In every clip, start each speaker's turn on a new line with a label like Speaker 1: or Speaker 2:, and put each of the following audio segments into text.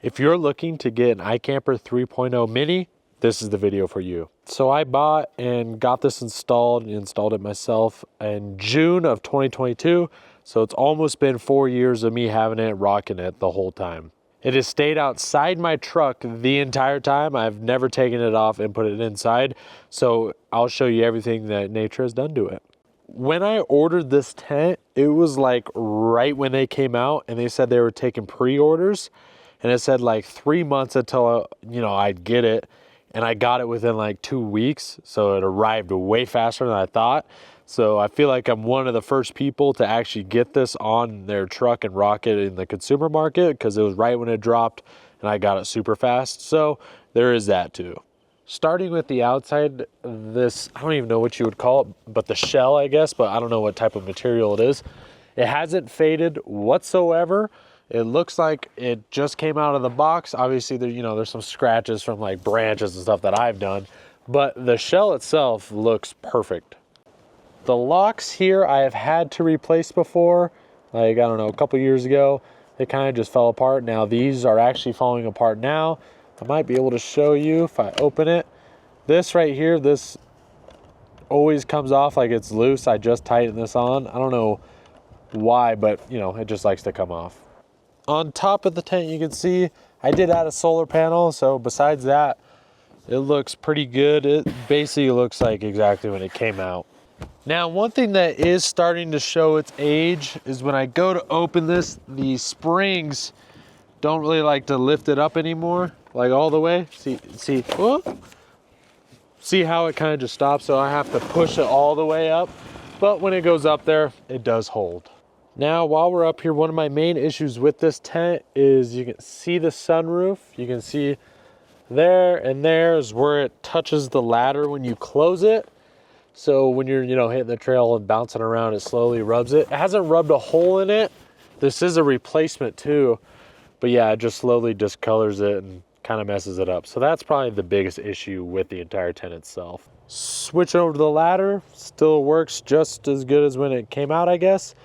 Speaker 1: If you're looking to get an iKamper 3.0 Mini, this is the video for you. So I bought and got this installed it myself in June of 2022. So it's almost been 4 years of me having it, rocking it the whole time. It has stayed outside my truck the entire time. I've never taken it off and put it inside. So I'll show you everything that nature has done to it. When I ordered this tent, it was like right when they came out, and they said they were taking pre-orders. And it said like 3 months until, I'd get it. And I got it within like 2 weeks. So it arrived way faster than I thought. So I feel like I'm one of the first people to actually get this on their truck and rock it in the consumer market, because it was right when it dropped and I got it super fast. So there is that too. Starting with the outside, this, I don't even know what you would call it, but the shell, I guess, but I don't know what type of material it is. It hasn't faded whatsoever. It looks like it just came out of the box. Obviously, there's some scratches from like branches and stuff that I've done, but the shell itself looks perfect. The locks here I have had to replace before, like, I don't know, a couple years ago. They kind of just fell apart. Now these are actually falling apart now. I might be able to show you if I open it. This right here, this always comes off like it's loose. I just tightened this on. I don't know why, but it just likes to come off. On top of the tent, you can see I did add a solar panel. So besides that, it looks pretty good. It basically looks like exactly when it came out. Now, one thing that is starting to show its age is when I go to open this, the springs don't really like to lift it up anymore, like all the way. See how it kind of just stops? So I have to push it all the way up. But when it goes up there, it does hold. Now, while we're up here, one of my main issues with this tent is you can see the sunroof. You can see there, and there is where it touches the ladder when you close it. So when you're, hitting the trail and bouncing around, it slowly rubs it. It hasn't rubbed a hole in it. This is a replacement too. But yeah, it just slowly discolors it and kind of messes it up. So that's probably the biggest issue with the entire tent itself. Switching over to the ladder, still works just as good as when it came out, I guess.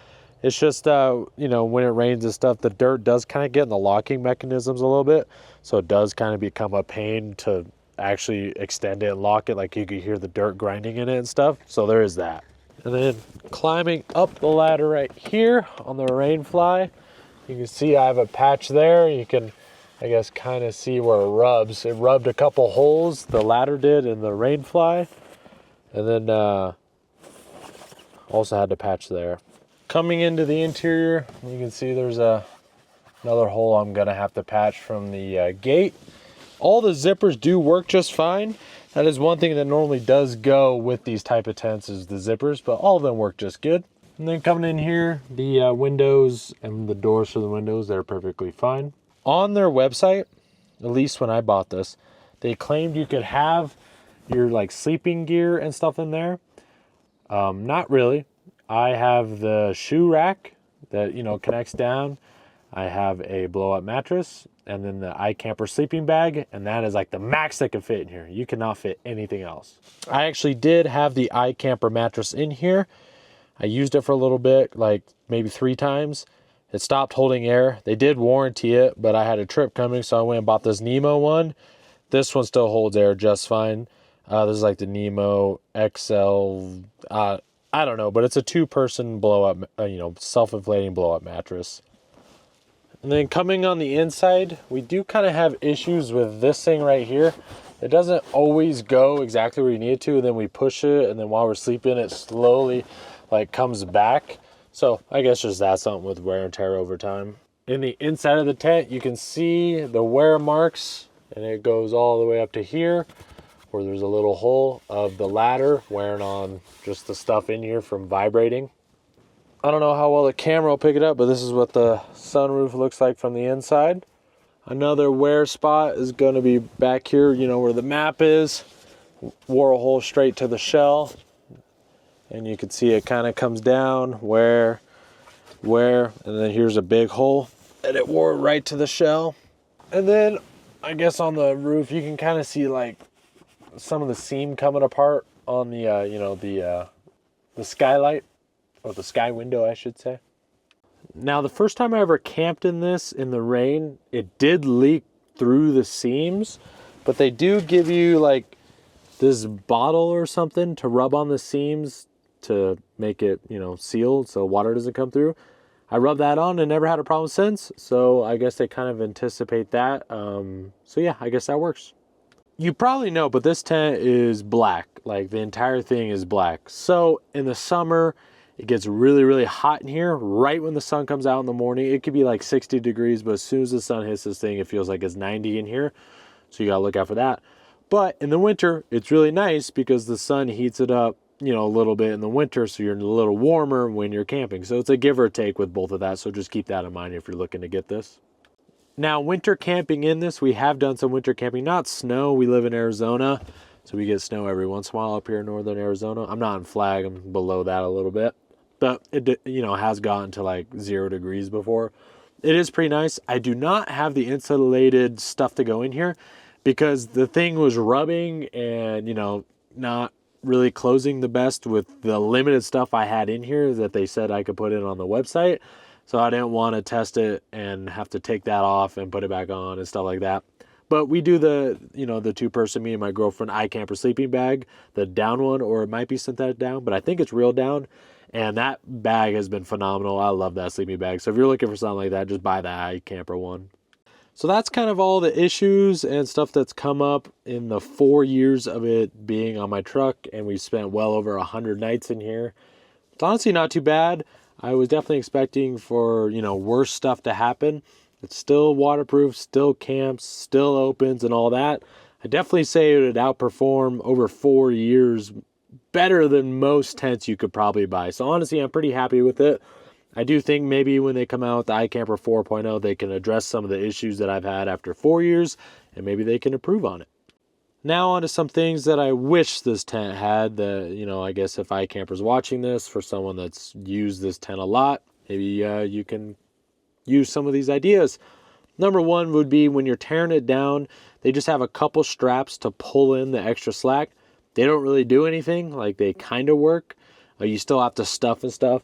Speaker 1: It's just, when it rains and stuff, the dirt does kind of get in the locking mechanisms a little bit. So it does kind of become a pain to actually extend it and lock it. Like you could hear the dirt grinding in it and stuff. So there is that. And then climbing up the ladder right here on the rainfly, you can see I have a patch there. You can, I guess, kind of see where it rubs. It rubbed a couple holes, the ladder did, in the rainfly. And then also had to patch there. Coming into the interior, you can see there's another hole I'm gonna have to patch from the gate. All the zippers do work just fine. That is one thing that normally does go with these type of tents, is the zippers, but all of them work just good. And then coming in here, the windows and the doors for the windows, they're perfectly fine. On their website, at least when I bought this, they claimed you could have your like sleeping gear and stuff in there. Not really. I have the shoe rack that, connects down. I have a blow-up mattress, and then the iKamper sleeping bag, and that is like the max that can fit in here. You cannot fit anything else. I actually did have the iKamper mattress in here. I used it for a little bit, like maybe 3 times. It stopped holding air. They did warranty it, but I had a trip coming, so I went and bought this Nemo one. This one still holds air just fine. This is like the Nemo XL, I don't know, but it's a 2-person blow-up, self-inflating blow-up mattress. And then coming on the inside, we do kind of have issues with this thing right here. It doesn't always go exactly where you need it to, and then we push it, and then while we're sleeping, it slowly comes back. So I guess just that's something with wear and tear over time. In the inside of the tent, you can see the wear marks, and it goes all the way up to here, where there's a little hole of the ladder wearing on just the stuff in here from vibrating. I don't know how well the camera will pick it up, but this is what the sunroof looks like from the inside. Another wear spot is going to be back here, where the map is. Wore a hole straight to the shell. And you can see it kind of comes down, wear, and then here's a big hole. And it wore right to the shell. And then, I guess on the roof, you can kind of see some of the seam coming apart on the, the skylight, or the sky window, I should say. Now, the first time I ever camped in this in the rain, it did leak through the seams, but they do give you like this bottle or something to rub on the seams to make it, you know, sealed so water doesn't come through. I rubbed that on and never had a problem since, so I guess they kind of anticipate that. So yeah, I guess that works. You probably know, but this tent is black. Like the entire thing is black. So in the summer, it gets really, really hot in here right when the sun comes out in the morning. It could be like 60 degrees, but as soon as the sun hits this thing, it feels like it's 90 in here. So you gotta look out for that. But in the winter, it's really nice because the sun heats it up, you know, a little bit in the winter, so you're a little warmer when you're camping. So it's a give or take with both of that. So just keep that in mind if you're looking to get this. Now, winter camping in this, we have done some winter camping, not snow. We live in Arizona, so we get snow every once in a while up here in northern Arizona. I'm not in Flag, I'm below that a little bit. But it, you know, has gotten to like 0 degrees before. It is pretty nice. I do not have the insulated stuff to go in here because the thing was rubbing and, you know, not really closing the best with the limited stuff I had in here that they said I could put in on the website. So I didn't want to test it and have to take that off and put it back on and stuff like that. But we do the, you know, the 2-person, me and my girlfriend, iKamper sleeping bag, the down one, or it might be synthetic down, but I think it's real down. And that bag has been phenomenal. I love that sleeping bag. So if you're looking for something like that, just buy the iKamper one. So that's kind of all the issues and stuff that's come up in the 4 years of it being on my truck. And we've spent well over 100 nights in here. It's honestly not too bad. I was definitely expecting for, you know, worse stuff to happen. It's still waterproof, still camps, still opens and all that. I definitely say it would outperform over 4 years better than most tents you could probably buy. So honestly, I'm pretty happy with it. I do think maybe when they come out with the iKamper 4.0, they can address some of the issues that I've had after 4 years, and maybe they can improve on it. Now on to some things that I wish this tent had that, you know, I guess if iKamper's watching this, for someone that's used this tent a lot, maybe you can use some of these ideas. Number one would be when you're tearing it down, they just have a couple straps to pull in the extra slack. They don't really do anything, like they kind of work. You still have to stuff and stuff.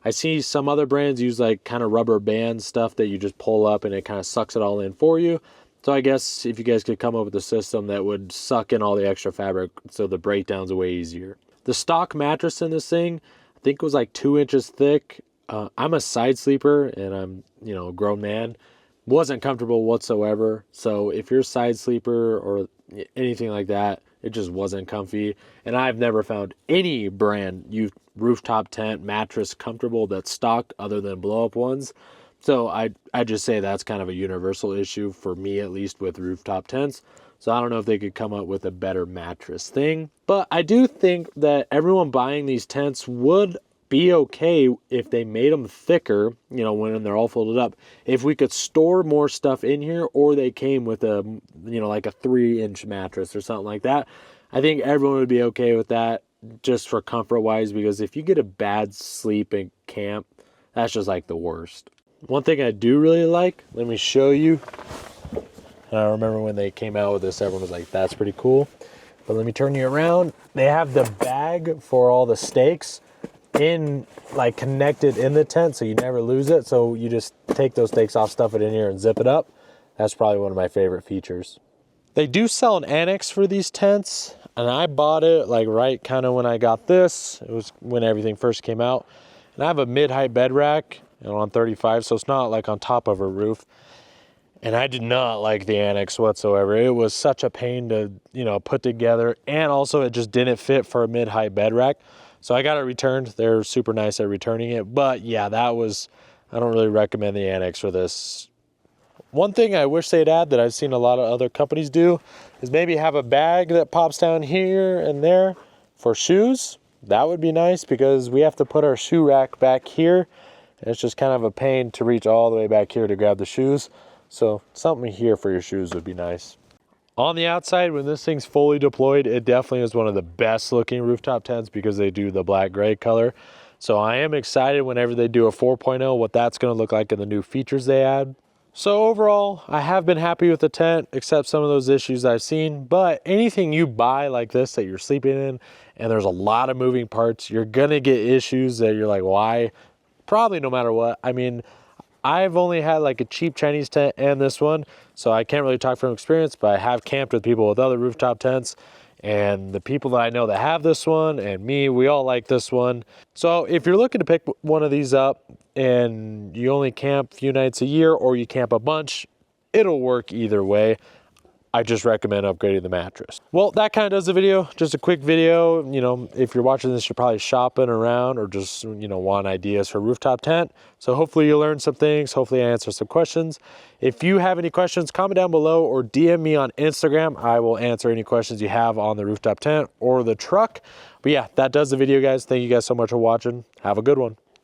Speaker 1: I see some other brands use like kind of rubber band stuff that you just pull up and it kind of sucks it all in for you. So I guess if you guys could come up with a system that would suck in all the extra fabric so the breakdowns are way easier. The stock mattress in this thing, I think it was like 2 inches thick. I'm a side sleeper and I'm, you know, a grown man. Wasn't comfortable whatsoever. So if you're a side sleeper or anything like that, it just wasn't comfy. And I've never found any brand rooftop tent mattress comfortable that's stock other than blow up ones. So I just say that's kind of a universal issue for me, at least with rooftop tents. So I don't know if they could come up with a better mattress thing. But I do think that everyone buying these tents would be okay if they made them thicker, you know, when they're all folded up. If we could store more stuff in here, or they came with a, you know, like a 3-inch mattress or something like that, I think everyone would be okay with that just for comfort wise, because if you get a bad sleep in camp, that's just like the worst. One thing I do really like, let me show you. I remember when they came out with this, everyone was like, that's pretty cool. But let me turn you around. They have the bag for all the stakes in, like, connected in the tent, so you never lose it. So you just take those stakes off, stuff it in here, and zip it up. That's probably one of my favorite features. They do sell an annex for these tents, and I bought it like right kind of when I got this. It was when everything first came out. And I have a mid-height bed rack, you know, on 35, so it's not like on top of a roof. And I did not like the annex whatsoever. It was such a pain to, you know, put together, and also it just didn't fit for a mid-height bed rack. So I got it returned. They're super nice at returning it. But yeah, I don't really recommend the annex for this. One thing I wish they'd add that I've seen a lot of other companies do is maybe have a bag that pops down here and there for shoes. That would be nice because we have to put our shoe rack back here. And it's just kind of a pain to reach all the way back here to grab the shoes. So something here for your shoes would be nice. On the outside, when this thing's fully deployed, it definitely is one of the best looking rooftop tents because they do the black gray color. So I am excited whenever they do a 4.0, what that's going to look like and the new features they add. So overall, I have been happy with the tent, except some of those issues I've seen. But anything you buy like this that you're sleeping in, and there's a lot of moving parts, you're going to get issues that you're like, why? probably no matter what. I mean, I've only had like a cheap Chinese tent and this one, so I can't really talk from experience, but I have camped with people with other rooftop tents, and the people that I know that have this one and me, we all like this one. So if you're looking to pick one of these up and you only camp a few nights a year or you camp a bunch, it'll work either way. I just recommend upgrading the mattress. Well, that kind of does the video. Just a quick video. You know, if you're watching this, you're probably shopping around or just, you know, want ideas for a rooftop tent. So hopefully you learned some things. Hopefully I answered some questions. If you have any questions, comment down below or DM me on Instagram. I will answer any questions you have on the rooftop tent or the truck. But yeah, that does the video, guys. Thank you guys so much for watching. Have a good one.